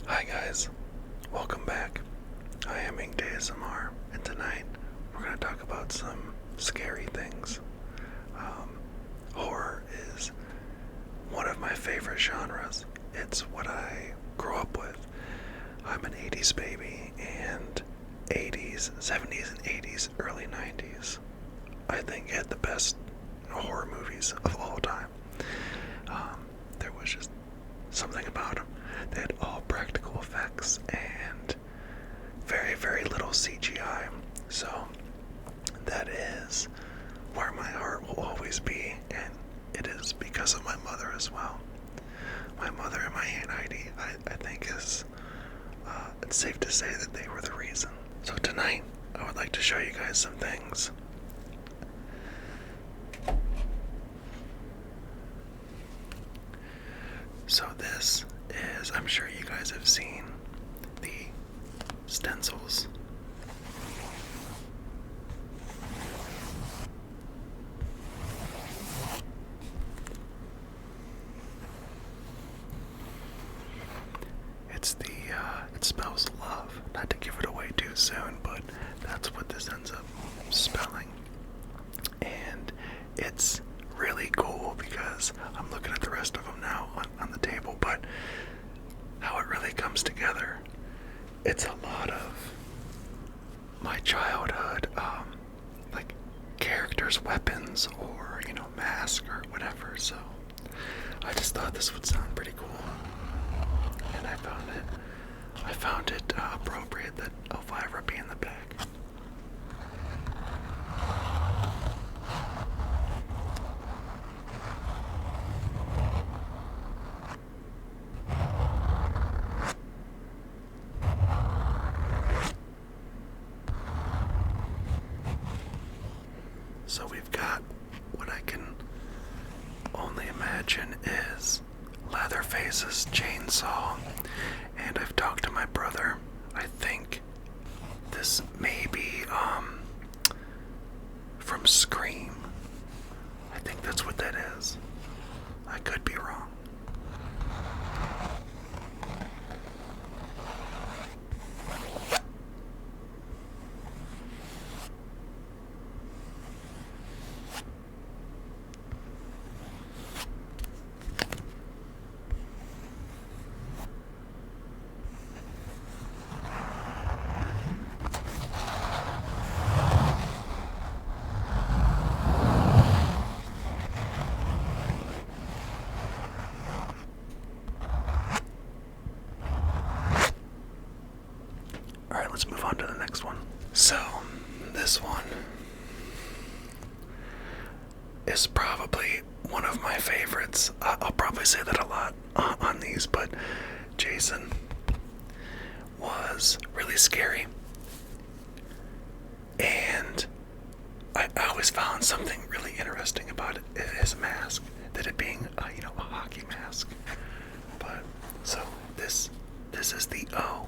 Hi guys, welcome back. I am Ink ASMR, and tonight we're going to talk about some scary things. Horror is one of my favorite genres. It's what I grew up with. I'm an 80s baby, and 80s, 70s and 80s, early 90s, I think had the best horror movies of all time. There was just something about them. They had all practical effects and very, very little CGI. So that is where my heart will always be, and it is because of my mother as well. My mother and my Aunt Heidi, I think it's safe to say that they were the reason. So tonight, I would like to show you guys some things. So this is, I'm sure you guys have seen the stencils. It smells love. Not to give it away too soon, but that's what this ends up spelling. And it's really cool because I'm looking at the rest of them now on the table, but how it really comes together, it's a lot of my childhood, like characters' weapons or, mask or whatever, so I just thought this would sound pretty cool, and I found it appropriate that Elvira be in the back. So we've got what I can only imagine is Leatherface's chainsaw, and I've talked to my brother. I think this may be from Scream. I think that's what that is. I could be wrong. Alright, let's move on to the next one. So, this one is probably one of my favorites. I'll probably say that a lot on these, but Jason was really scary. And I always found something really interesting about his mask, that it being, a hockey mask. But, so, this is the O.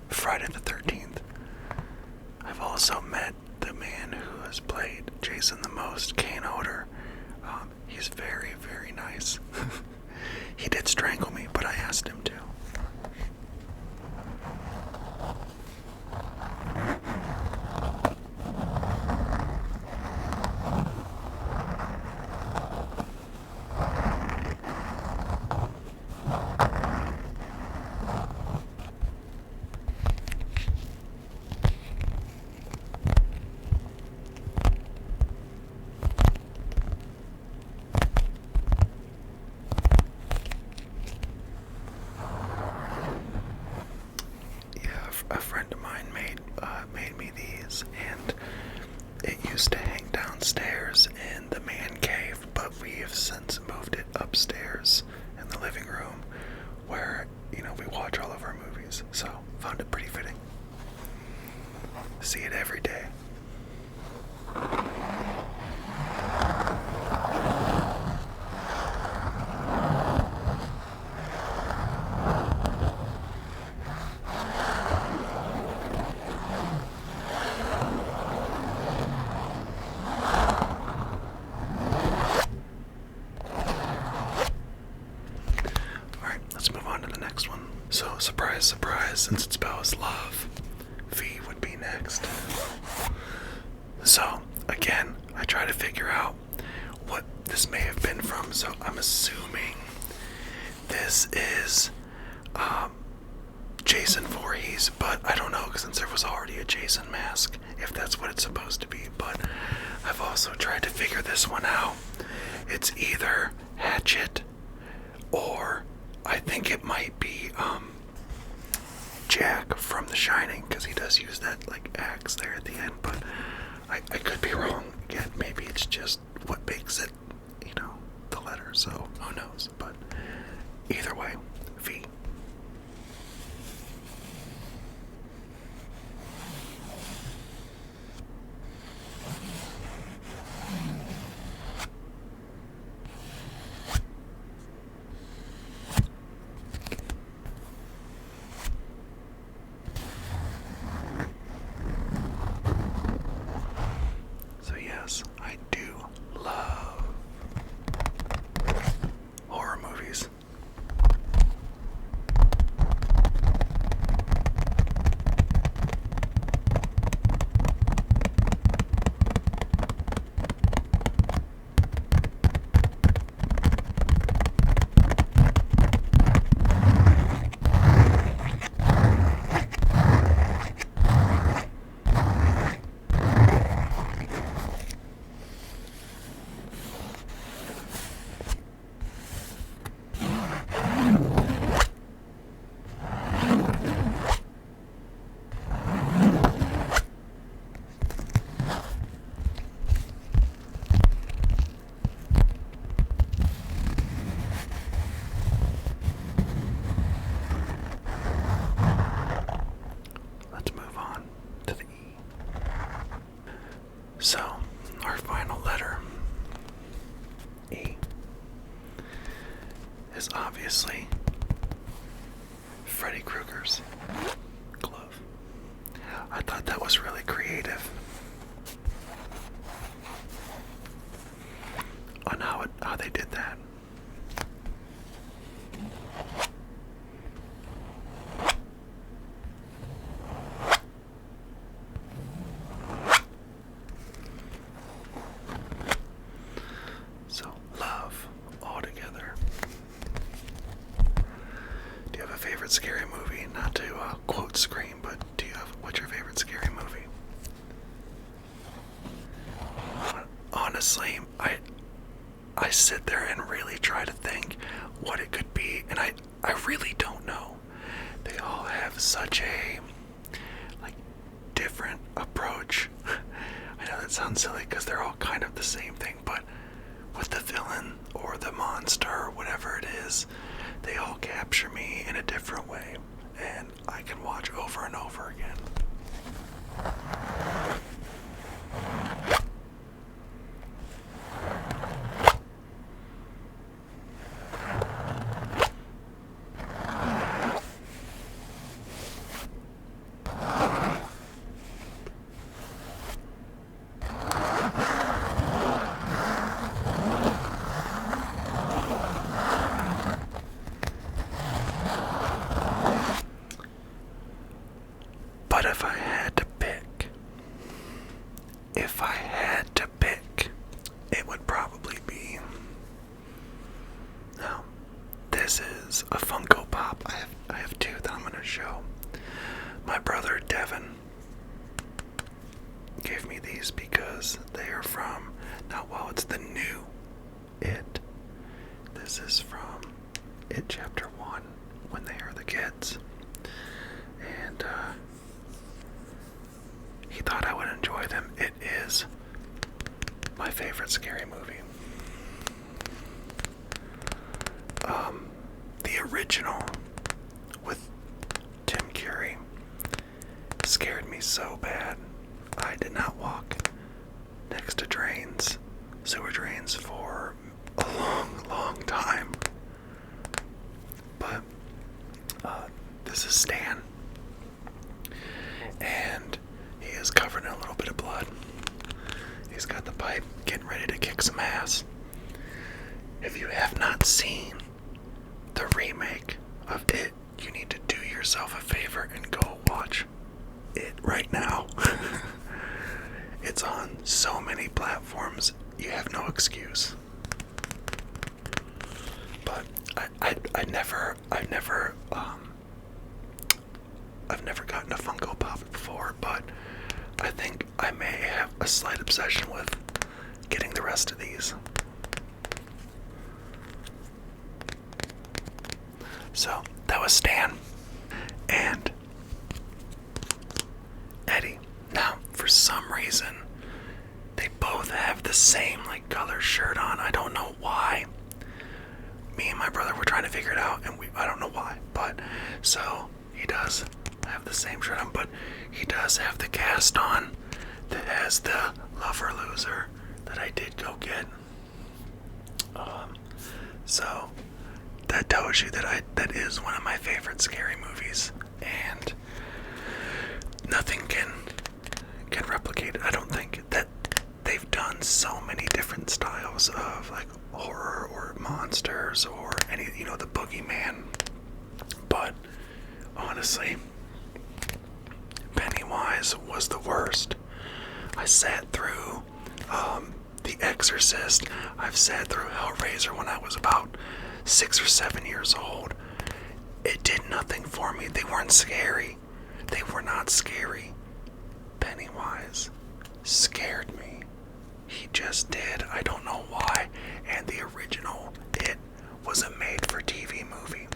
Friday the 13th. I've also met the man who has played Jason the most, Kane Hodder. He's very, very nice. He did strangle me, but I asked him to. house, and it used to hang downstairs in the man cave, but we have since moved it upstairs in the living room where, we watch all of our movies. So, found it pretty fitting. See it every day. So, surprise, surprise, since it's Bella's love, V would be next. So, again, I try to figure out what this may have been from, so I'm assuming this is Jason Voorhees, but I don't know, since there was already a Jason mask, if that's what it's supposed to be. But I've also tried to figure this one out. It's either Hatchet, or I think it might be Jack from The Shining, because he does use that axe there at the end, but I could be wrong. Again, maybe it's just what makes it, the letter, so who knows. But either way, V. I do love horror movies. So, our final letter, E, is obviously Freddy Krueger's glove. I thought that was really creative on how they did that. So, love all together. Do you have a favorite scary movie? Not to quote Scream, but what's your favorite scary movie? Honestly, I sit there and really try to think what it could be, and I really don't know. They all have such a different approach. I know that sounds silly because they're all kind of the same thing, but with the villain or the monster or whatever it is, they all capture me in a different way, and I can watch over and over again. But if I had to pick, it would probably be, no, this is a Funko Pop. I have two that I'm going to show. My brother Devin gave me these because they are from, it's the new It. This is from It Chapter 1, when they are the kids. And, he thought I would enjoy them. It is my favorite scary movie. The original with Tim Curry scared me so bad. I did not walk next to drains, sewer drains, for a long time. But this is Stan, and he is covered in a little bit of blood. He's got the pipe, getting ready to kick some ass. If you have not seen the remake of It, you need to do yourself a favor and go watch it right now. It's on so many platforms, you have no excuse. But I've never gotten a Funko Pop before, but I think I may have a slight obsession with getting the rest of these. So that was Stan and Eddie. Now, for some reason, they both have the same color shirt on. I don't know why. Me and my brother were trying to figure it out, and I don't know why. But so he does have the same shirt on, but he does have the cast on that has the Lover Loser that I did go get. So that tells you that is one of my favorite scary movies, and nothing can replicate it. I don't think that they've done so many different styles of horror or monsters or any, the boogeyman. But honestly, Pennywise was the worst. I sat through The Exorcist. I've sat through Hellraiser when I was about 6 or 7 years old. It did nothing for me. They weren't scary. They were not scary. Pennywise scared me. He just did. I don't know why. And the original It was a made-for-TV movie.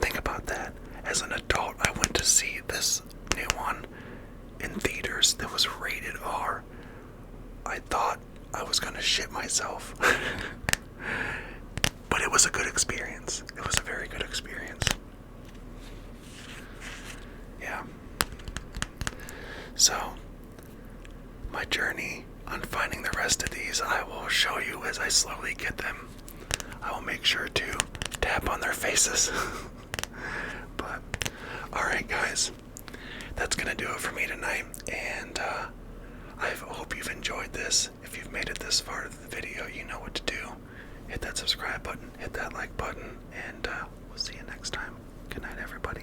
Think about that. As an adult, I went to see this new one in theaters that was rated R. I thought I was gonna shit myself. But it was a good experience. It was a very good experience. Yeah. So, my journey on finding the rest of these, I will show you as I slowly get them. I will make sure to tap on their faces. But, alright guys, that's gonna do it for me tonight, and I hope you've enjoyed this. If you've made it this far to the video, you know what to do.